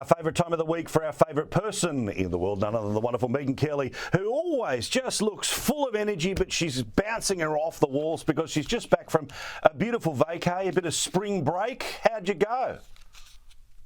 Our favourite time of the week for our favourite person in the world, none other than the wonderful Megyn Kelly, who always just looks full of energy, but she's bouncing her off the walls because she's just back from a beautiful vacay, a bit of spring break. How'd you go?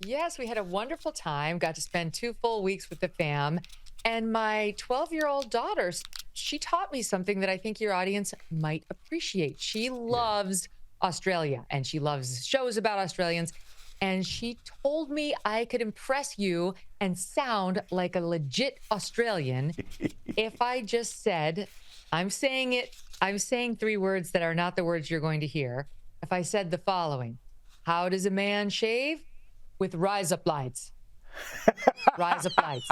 Yes, we had a wonderful time. Got to spend 2 full weeks with the fam. And my 12-year-old daughter, she taught me something that I think your audience might appreciate. She loves Australia, and she loves shows about Australians. And she told me I could impress you and sound like a legit Australian if I just said, I'm saying 3 words that are not the words you're going to hear. If I said the following: how does a man shave? With rise up lights. Rise up lights.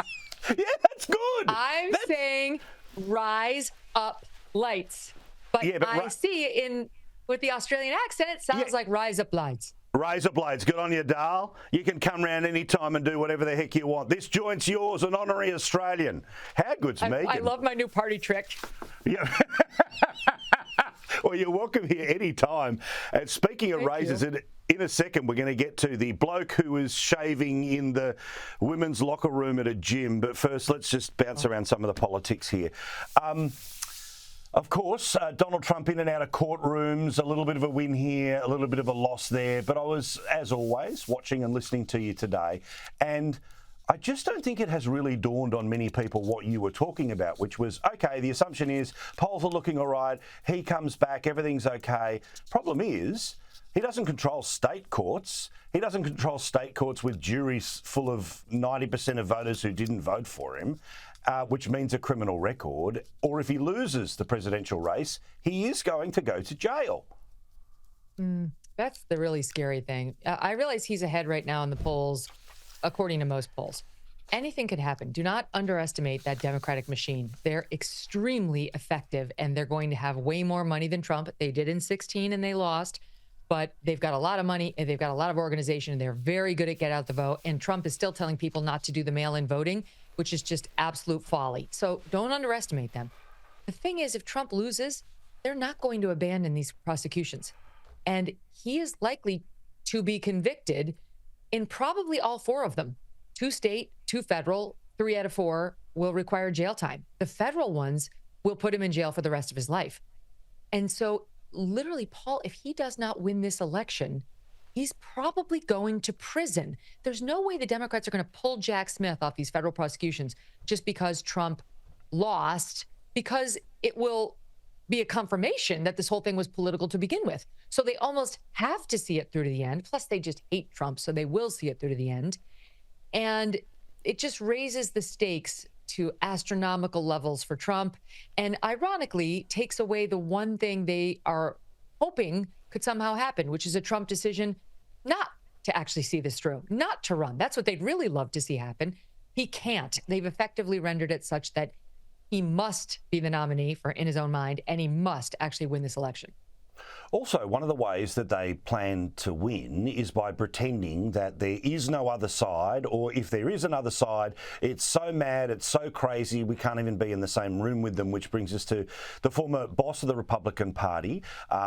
Yeah, that's good. I'm saying rise up lights. But I see with the Australian accent, it sounds like rise up lights. Razor blades, good on you, Dal. You can come round any time and do whatever the heck you want. This joint's yours, an honorary Australian. How good's Megyn? I love my new party trick. Yeah. Well, you're welcome here any time. And speaking of razors, in a second, we're going to get to the bloke who was shaving in the women's locker room at a gym. But first, let's just bounce around some of the politics here. Of course, Donald Trump in and out of courtrooms, a little bit of a win here, a little bit of a loss there. But I was, as always, watching and listening to you today. And I just don't think it has really dawned on many people what you were talking about, which was, OK, the assumption is polls are looking all right. He comes back, everything's OK. Problem is, he doesn't control state courts. He doesn't control state courts with juries full of 90% of voters who didn't vote for him. Which means a criminal record, or if he loses the presidential race, he is going to go to jail. That's the really scary thing. I realize he's ahead right now in the polls, according to most polls. Anything could happen. Do not underestimate that Democratic machine. They're extremely effective, and they're going to have way more money than Trump. They did in 2016, and they lost. But they've got a lot of money, and they've got a lot of organization, and they're very good at get out the vote. And Trump is still telling people not to do the mail-in voting, which is just absolute folly. So don't underestimate them. The thing is, if Trump loses, they're not going to abandon these prosecutions. And he is likely to be convicted in probably all 4 of them. 2 state, 2 federal, 3 out of 4 will require jail time. The federal ones will put him in jail for the rest of his life. And so literally, Paul, if he does not win this election, he's probably going to prison. There's no way the Democrats are going to pull Jack Smith off these federal prosecutions just because Trump lost, because it will be a confirmation that this whole thing was political to begin with. So they almost have to see it through to the end. Plus, they just hate Trump, so they will see it through to the end. And it just raises the stakes to astronomical levels for Trump, and ironically takes away the one thing they are hoping could somehow happen, which is a Trump decision not to actually see this through, not to run. That's what they'd really love to see happen. He can't. They've effectively rendered it such that he must be the nominee for in his own mind, and he must actually win this election. Also, one of the ways that they plan to win is by pretending that there is no other side, or if there is another side, it's so mad, it's so crazy, we can't even be in the same room with them, which brings us to the former boss of the Republican Party,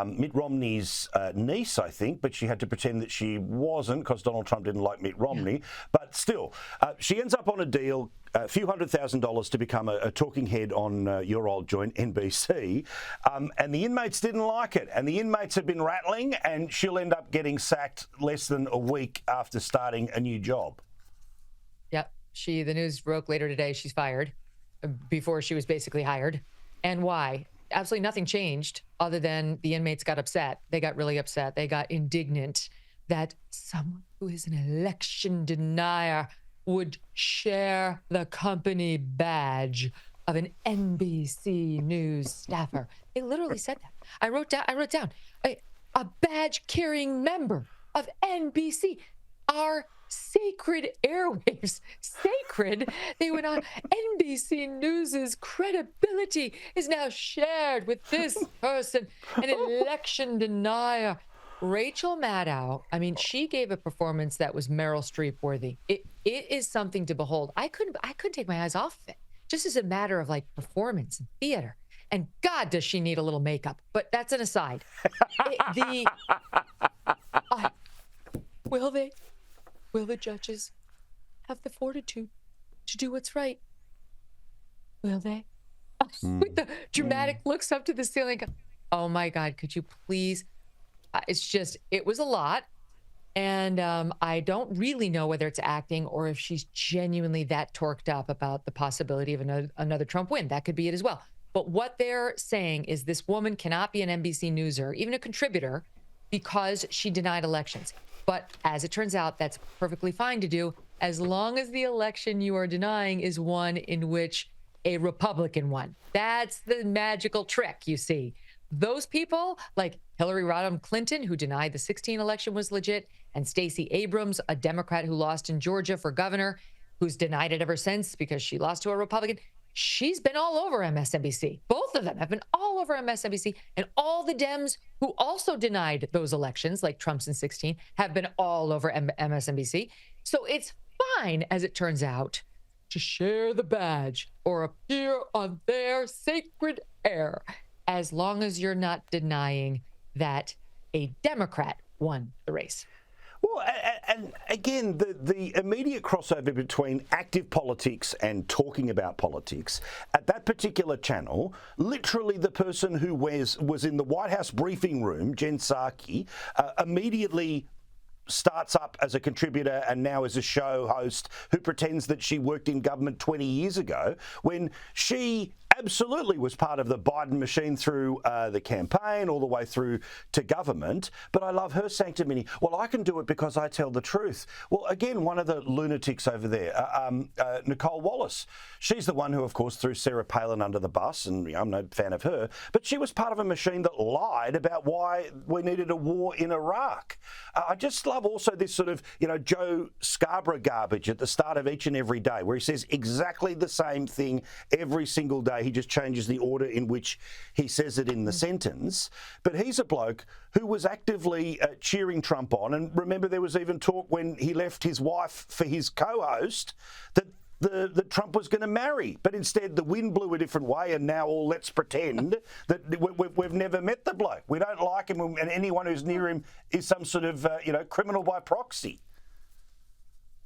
Mitt Romney's niece, I think, but she had to pretend that she wasn't because Donald Trump didn't like Mitt Romney. Yeah. But still, she ends up on a deal, a few $100,000 to become a talking head on your old joint, NBC, and the inmates didn't like it. And the inmates have been rattling, and she'll end up getting sacked less than a week after starting a new job. Yep. The news broke later today, she's fired before she was basically hired. And why? Absolutely nothing changed other than the inmates got upset. They got really upset. They got indignant that someone who is an election denier would share the company badge of an NBC News staffer. They literally said that. I wrote down a badge-carrying member of NBC, our sacred airwaves. Sacred? They went on. NBC News's credibility is now shared with this person, an election denier. Rachel Maddow, I mean, she gave a performance that was Meryl Streep worthy. It is something to behold. I couldn't take my eyes off of it. Just as a matter of like performance and theater. And God, does she need a little makeup? But that's an aside. Will the judges have the fortitude to do what's right. Will they? With the dramatic looks up to the ceiling. Oh my God, could you please? It was a lot. And I don't really know whether it's acting or if she's genuinely that torqued up about the possibility of another Trump win. That could be it as well. But what they're saying is this woman cannot be an NBC newser, even a contributor, because she denied elections. But as it turns out, that's perfectly fine to do as long as the election you are denying is one in which a Republican won. That's the magical trick, you see. Those people, like Hillary Rodham Clinton, who denied the 2016 election was legit, and Stacey Abrams, a Democrat who lost in Georgia for governor, who's denied it ever since because she lost to a Republican. She's been all over MSNBC. Both of them have been all over MSNBC. And all the Dems who also denied those elections, like Trump's in 2016, have been all over MSNBC. So it's fine, as it turns out, to share the badge or appear on their sacred air, as long as you're not denying that a Democrat won the race. Well, and again, the immediate crossover between active politics and talking about politics, at that particular channel, literally the person who was in the White House briefing room, Jen Psaki, immediately starts up as a contributor and now as a show host who pretends that she worked in government 20 years ago, when she absolutely was part of the Biden machine through the campaign all the way through to government. But I love her sanctimony. Well, I can do it because I tell the truth. Well, again, one of the lunatics over there, Nicole Wallace, she's the one who, of course, threw Sarah Palin under the bus, and I'm no fan of her, but she was part of a machine that lied about why we needed a war in Iraq. I just love also this sort of, Joe Scarborough garbage at the start of each and every day, where he says exactly the same thing every single day. He just changes the order in which he says it in the sentence. But he's a bloke who was actively cheering Trump on. And remember, there was even talk when he left his wife for his co-host that the Trump was going to marry. But instead, the wind blew a different way. And now let's pretend that we've never met the bloke. We don't like him. And anyone who's near him is some sort of, criminal by proxy.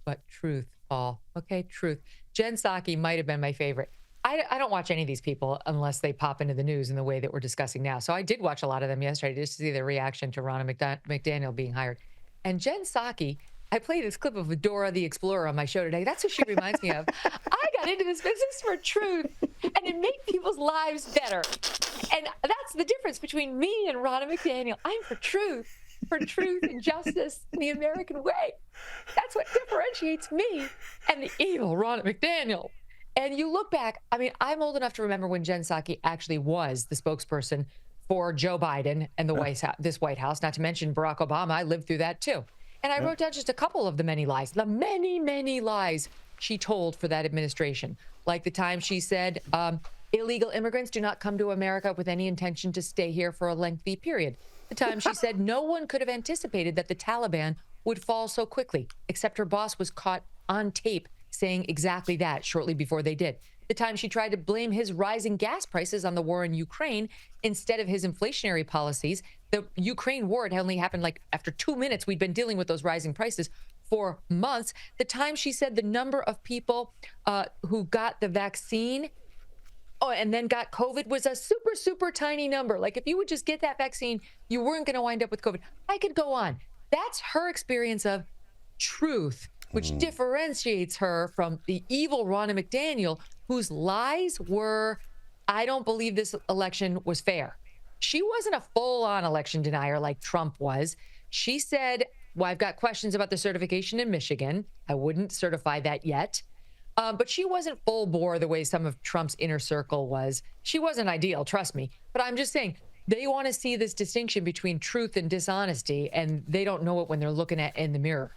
But truth, Paul. Okay, truth. Jen Psaki might have been my favorite. I don't watch any of these people unless they pop into the news in the way that we're discussing now. So I did watch a lot of them yesterday just to see their reaction to Ronna McDaniel being hired. And Jen Psaki, I played this clip of Dora the Explorer on my show today. That's what she reminds me of. I got into this business for truth, and it made people's lives better. And that's the difference between me and Ronna McDaniel. I'm for truth and justice in the American way. That's what differentiates me and the evil Ronna McDaniel. And you look back, I'm old enough to remember when Jen Psaki actually was the spokesperson for Joe Biden and this White House, not to mention Barack Obama. I lived through that too. And I wrote down just a couple of the many lies, the many, many lies she told for that administration. Like the time she said, illegal immigrants do not come to America with any intention to stay here for a lengthy period. The time she said no one could have anticipated that the Taliban would fall so quickly, except her boss was caught on tape saying exactly that shortly before they did. The time she tried to blame his rising gas prices on the war in Ukraine instead of his inflationary policies. The Ukraine war had only happened after 2 minutes. We'd been dealing with those rising prices for months. The time she said the number of people who got the vaccine and then got COVID was a super, super tiny number. Like if you would just get that vaccine, you weren't going to wind up with COVID. I could go on. That's her experience of truth, which differentiates her from the evil Ronna McDaniel, whose lies were, I don't believe this election was fair. She wasn't a full-on election denier like Trump was. She said, well, I've got questions about the certification in Michigan. I wouldn't certify that yet. But she wasn't full bore the way some of Trump's inner circle was. She wasn't ideal, trust me. But I'm just saying, they want to see this distinction between truth and dishonesty, and they don't know it when they're looking at in the mirror.